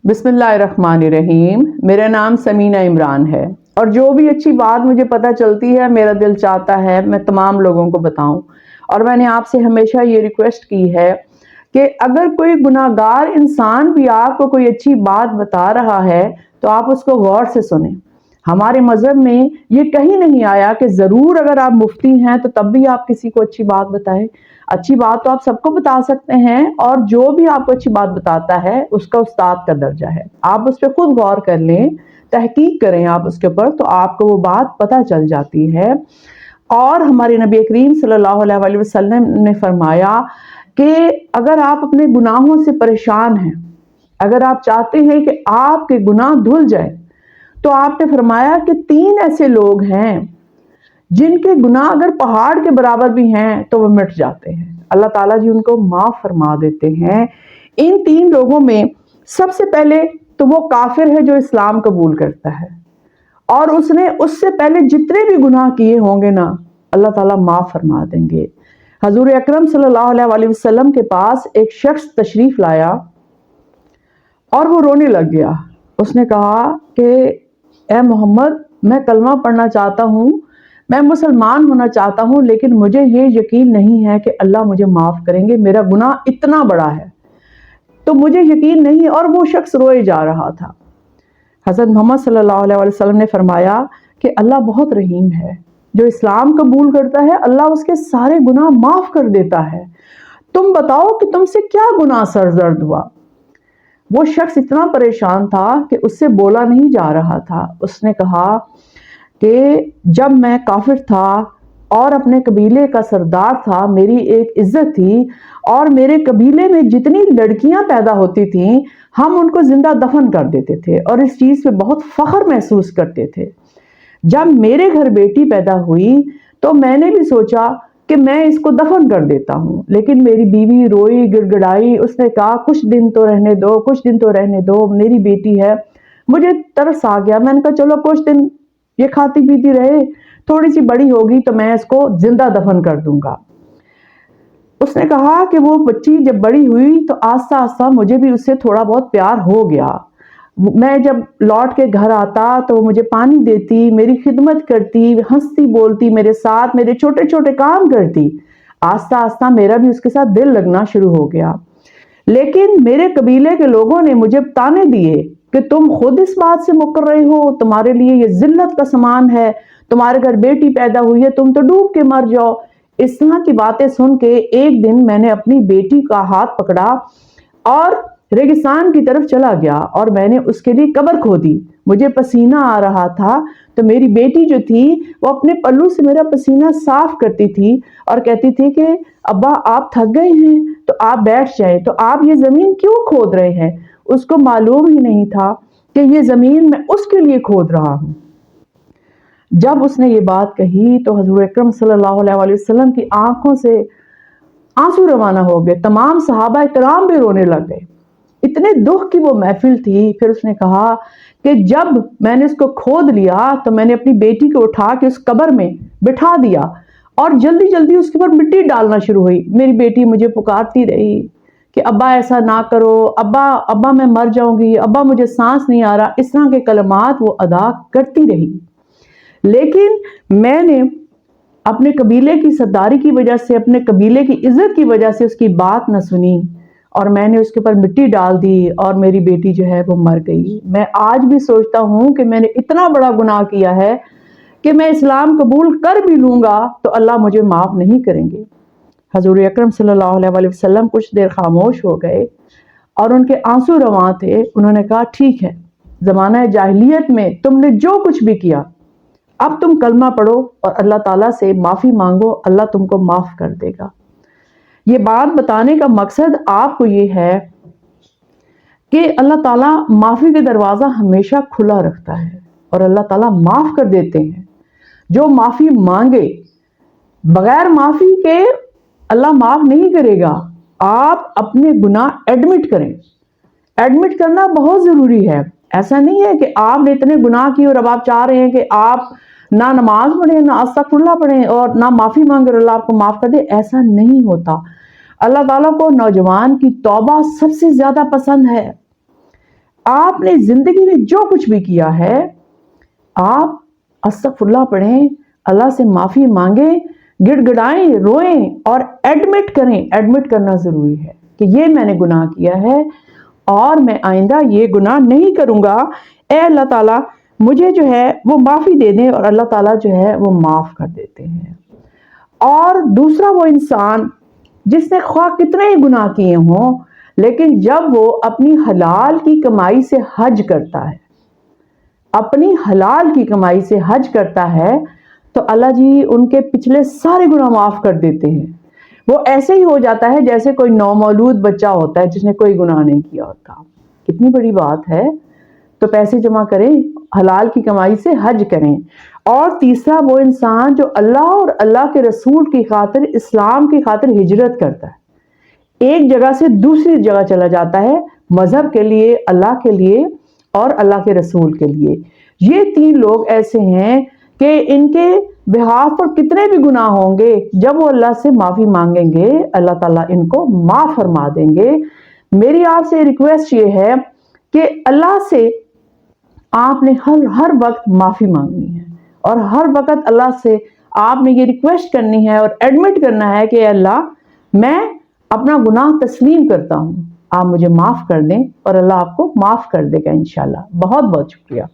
बिस्मिल्लाहिर्रहमानिर्रहीम। मेरा नाम समीना इमरान है और जो भी अच्छी बात मुझे पता चलती है मेरा दिल चाहता है मैं तमाम लोगों को बताऊं। और मैंने आपसे हमेशा ये रिक्वेस्ट की है कि अगर कोई गुनाहगार इंसान भी आपको कोई अच्छी बात बता रहा है तो आप उसको गौर से सुनें। हमारे मजहब में ये कहीं नहीं आया कि ज़रूर अगर आप मुफ्ती हैं तो तब भी आप किसी को अच्छी बात बताएं। अच्छी बात तो आप सबको बता सकते हैं और जो भी आपको अच्छी बात बताता है उसका उस्ताद का दर्जा है। आप उस पर खुद गौर कर लें, तहकीक करें आप उसके ऊपर, तो आपको वो बात पता चल जाती है। और हमारे नबी करीम सल्लल्लाहु अलैहि वसल्लम ने फरमाया कि अगर आप अपने गुनाहों से परेशान हैं, अगर आप चाहते हैं कि आपके गुनाह धुल जाए, तो आपने फरमाया कि 3 ऐसे लोग हैं जिनके गुनाह अगर पहाड़ के बराबर भी हैं तो वो मिट जाते हैं, अल्लाह ताला जी उनको माफ फरमा देते हैं। इन 3 लोगों में सबसे पहले तो वो काफिर है जो इस्लाम कबूल करता है और उसने उससे पहले जितने भी गुनाह किए होंगे ना, अल्लाह ताला माफ फरमा देंगे। हजूर अकरम सल्लल्लाहु अलैहि वसल्लम के पास एक शख्स तशरीफ लाया और वो रोने लग गया। उसने कहा कि ए मोहम्मद, मैं कलमा पढ़ना चाहता हूँ, मैं मुसलमान होना चाहता हूँ, लेकिन मुझे ये यकीन नहीं है कि अल्लाह मुझे माफ़ करेंगे, मेरा गुनाह इतना बड़ा है तो मुझे यकीन नहीं है। और वो शख्स रोए जा रहा था। हज़रत मोहम्मद सल्लल्लाहु अलैहि वसल्लम ने फरमाया कि अल्लाह बहुत रहीम है, जो इस्लाम कबूल करता है अल्लाह उसके सारे गुनाह माफ़ कर देता है। तुम बताओ कि तुमसे क्या गुनाह सरजर्द हुआ। वो शख्स इतना परेशान था कि उससे बोला नहीं जा रहा था। उसने कहा कि जब मैं काफिर था और अपने कबीले का सरदार था, मेरी एक इज्जत थी और मेरे कबीले में जितनी लड़कियां पैदा होती थीं हम उनको जिंदा दफन कर देते थे और इस चीज़ पे बहुत फख्र महसूस करते थे। जब मेरे घर बेटी पैदा हुई तो मैंने भी सोचा कि मैं इसको दफन कर देता हूँ, लेकिन मेरी बीवी रोई गिड़गिड़ाई। उसने कहा कुछ दिन तो रहने दो, कुछ दिन तो रहने दो, मेरी बेटी है। मुझे तरस आ गया। मैंने कहा चलो कुछ दिन ये खाती पीती रहे, थोड़ी सी बड़ी होगी तो मैं इसको जिंदा दफन कर दूंगा। उसने कहा कि वो बच्ची जब बड़ी हुई तो आस्ता आस्ता मुझे भी उससे थोड़ा बहुत प्यार हो गया। मैं जब लौट के घर आता तो वो मुझे पानी देती, मेरी खिदमत करती, हंसती बोलती मेरे साथ, मेरे छोटे छोटे काम करती। आस्ता आस्ता मेरा भी उसके साथ दिल लगना शुरू हो गया। लेकिन मेरे कबीले के लोगों ने मुझे ताने दिए कि तुम खुद इस बात से मुकर रहे हो, तुम्हारे लिए ये जिल्लत का समान है, तुम्हारे घर बेटी पैदा हुई है, तुम तो डूब के मर जाओ। इस तरह की बातें सुन के एक दिन मैंने अपनी बेटी का हाथ पकड़ा और रेगिस्तान की तरफ चला गया और मैंने उसके लिए कब्र खोदी। मुझे पसीना आ रहा था तो मेरी बेटी जो थी वो अपने पल्लू से मेरा पसीना साफ करती थी और कहती थी कि अब्बा आप थक गए हैं तो आप बैठ जाएं, तो आप ये जमीन क्यों खोद रहे हैं। उसको मालूम ही नहीं था कि ये जमीन मैं उसके लिए खोद रहा हूँ। जब उसने ये बात कही तो हजूर अकरम सल्लल्लाहु अलैहि वसल्लम की आंखों से आंसू रवाना हो गए। तमाम सहाबा इकराम भी रोने लग गए, इतने दुख की वो महफिल थी। फिर उसने कहा कि जब मैंने इसको खोद लिया तो मैंने अपनी बेटी को उठा के उस कब्र में बिठा दिया और जल्दी जल्दी उसके ऊपर मिट्टी डालना शुरू हुई। मेरी बेटी मुझे पुकारती रही कि अब्बा ऐसा ना करो, अब्बा अब्बा मैं मर जाऊंगी, अब्बा मुझे सांस नहीं आ रहा। इस तरह के कलमात वो अदा करती रही। लेकिन मैंने अपने कबीले की सरदारी की वजह से, अपने कबीले की इज्जत की वजह से उसकी बात न सुनी और मैंने उसके ऊपर मिट्टी डाल दी और मेरी बेटी जो है वो मर गई। मैं आज भी सोचता हूँ कि मैंने इतना बड़ा गुनाह किया है कि मैं इस्लाम कबूल कर भी लूंगा तो अल्लाह मुझे माफ नहीं करेंगे। हजूर अकरम सल्लल्लाहु अलैहि वसल्लम कुछ देर खामोश हो गए और उनके आंसू रवां थे। उन्होंने कहा ठीक है, जमाना जाहिलियत में तुमने जो कुछ भी किया, अब तुम कलमा पढ़ो और अल्लाह ताला से माफी मांगो, अल्लाह तुमको माफ कर देगा। ये बात बताने का मकसद आपको ये है कि अल्लाह ताला माफी का दरवाजा हमेशा खुला रखता है और अल्लाह ताला माफ कर देते हैं। जो माफी मांगे, बगैर माफी के अल्लाह माफ नहीं करेगा। आप अपने गुनाह एडमिट करें। एडमिट करना बहुत जरूरी है। ऐसा नहीं है कि आपने इतने गुनाह किए और अब आप चाह रहे हैं कि आप ना नमाज पढ़े, ना अस्तगफिरुल्लाह पढ़े और ना माफी मांगे और अल्लाह आपको माफ कर दे। ऐसा नहीं होता। अल्लाह ताला को नौजवान की तौबा सबसे ज्यादा पसंद है। आपने जिंदगी में जो कुछ भी किया है, आप अस्तगफुरुल्लाह पढ़ें, अल्लाह से माफी मांगें, गिड़गिड़ाएं, रोएं और एडमिट करें। एडमिट करना जरूरी है कि ये मैंने गुनाह किया है और मैं आइंदा ये गुनाह नहीं करूंगा। ए अल्लाह ताला मुझे जो है वो माफी दे दें, और अल्लाह ताला जो है वो माफ कर देते हैं। और दूसरा वो इंसान जिसने ख्वाह कितने ही गुनाह किए हों, लेकिन जब वो अपनी हलाल की कमाई से हज करता है, अपनी हलाल की कमाई से हज करता है, तो अल्लाह जी उनके पिछले सारे गुनाह माफ कर देते हैं। वो ऐसे ही हो जाता है जैसे कोई नौमौलूद बच्चा होता है जिसने कोई गुनाह नहीं किया होता। कितनी बड़ी बात है। तो पैसे जमा करें, हलाल की कमाई से हज करें। और तीसरा वो इंसान जो अल्लाह और अल्लाह के रसूल की खातिर, इस्लाम की खातिर हिजरत करता है, एक जगह से दूसरी जगह चला जाता है मजहब के लिए, अल्लाह के लिए और अल्लाह के रसूल के लिए। ये 3 लोग ऐसे हैं कि इनके बिहाफ पर कितने भी गुनाह होंगे, जब वो अल्लाह से माफी मांगेंगे, अल्लाह ताला इनको माफ फरमा देंगे। मेरी आपसे रिक्वेस्ट ये है कि अल्लाह से आपने हर वक्त माफी मांगनी है, और हर वक्त अल्लाह से आपने ये रिक्वेस्ट करनी है और एडमिट करना है कि अल्लाह मैं अपना गुनाह तस्लीम करता हूँ, आप मुझे माफ कर दें, और अल्लाह आपको माफ कर देगा इंशाल्लाह। बहुत बहुत शुक्रिया।